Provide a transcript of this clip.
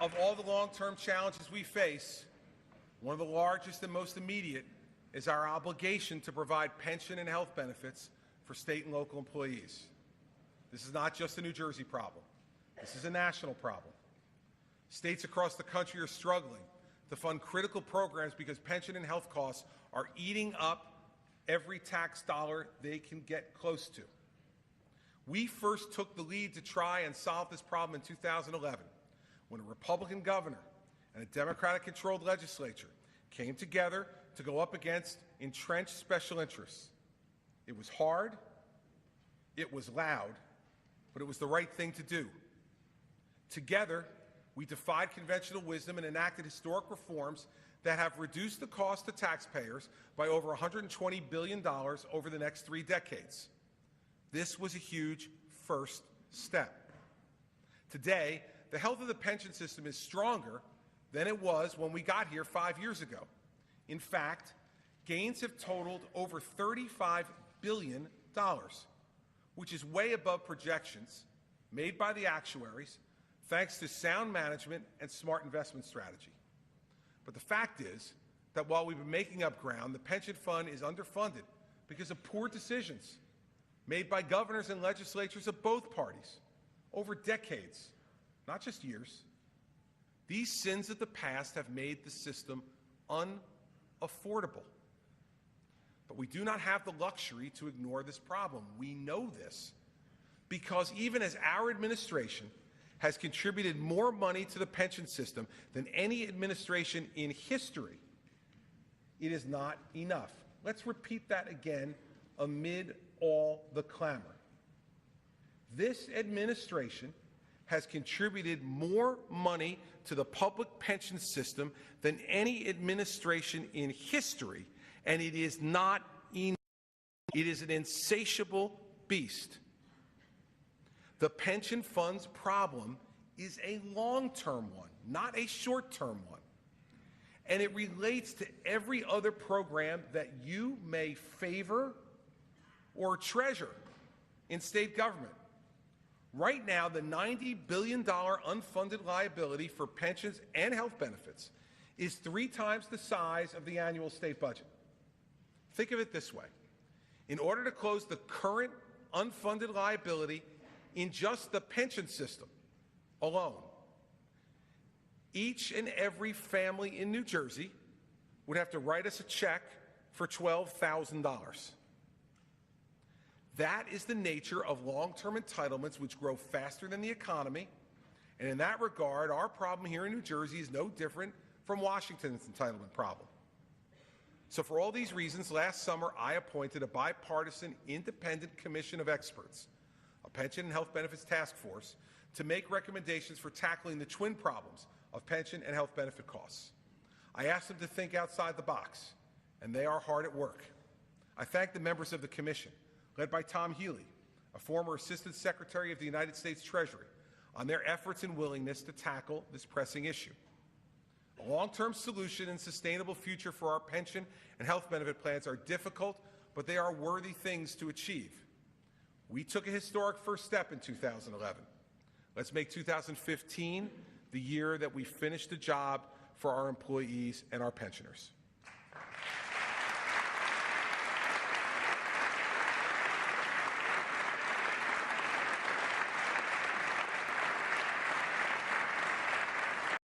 Of all the long-term challenges we face, one of the largest and most immediate is our obligation to provide pension and health benefits for state and local employees. This is not just a New Jersey problem. This is a national problem. States across the country are struggling to fund critical programs because pension and health costs are eating up every tax dollar they can get close to. We first took the lead to try and solve this problem in 2011, when a Republican governor and a Democratic-controlled legislature came together to go up against entrenched special interests. It was hard, it was loud, but it was the right thing to do. Together, we defied conventional wisdom and enacted historic reforms that have reduced the cost to taxpayers by over $120 billion over the next 3 decades. This was a huge first step. Today, the health of the pension system is stronger than it was when we got here 5 years ago. In fact, gains have totaled over $35 billion, which is way above projections made by the actuaries, thanks to sound management and smart investment strategy. But the fact is that while we've been making up ground, the pension fund is underfunded because of poor decisions made by governors and legislatures of both parties over decades, not just years. These sins of the past have made the system unaffordable. But we do not have the luxury to ignore this problem. We know this because even as our administration has contributed more money to the pension system than any administration in history, it is not enough. Let's repeat that again amid all the clamor. This administration has contributed more money to the public pension system than any administration in history, and it is not enough. It is an insatiable beast. The pension fund's problem is a long-term one, not a short-term one. And it relates to every other program that you may favor or treasure in state government. Right now, the $90 billion unfunded liability for pensions and health benefits is 3 times the size of the annual state budget. Think of it this way. In order to close the current unfunded liability in just the pension system alone, each and every family in New Jersey would have to write us a check for $12,000. That is the nature of long-term entitlements, which grow faster than the economy. And in that regard, our problem here in New Jersey is no different from Washington's entitlement problem. So for all these reasons, last summer I appointed a bipartisan independent commission of experts, a pension and health benefits task force, to make recommendations for tackling the twin problems of pension and health benefit costs. I asked them to think outside the box, and they are hard at work. I thank the members of the commission, led by Tom Healy, a former Assistant Secretary of the United States Treasury, on their efforts and willingness to tackle this pressing issue. A long-term solution and sustainable future for our pension and health benefit plans are difficult, but they are worthy things to achieve. We took a historic first step in 2011. Let's make 2015 the year that we finish the job for our employees and our pensioners.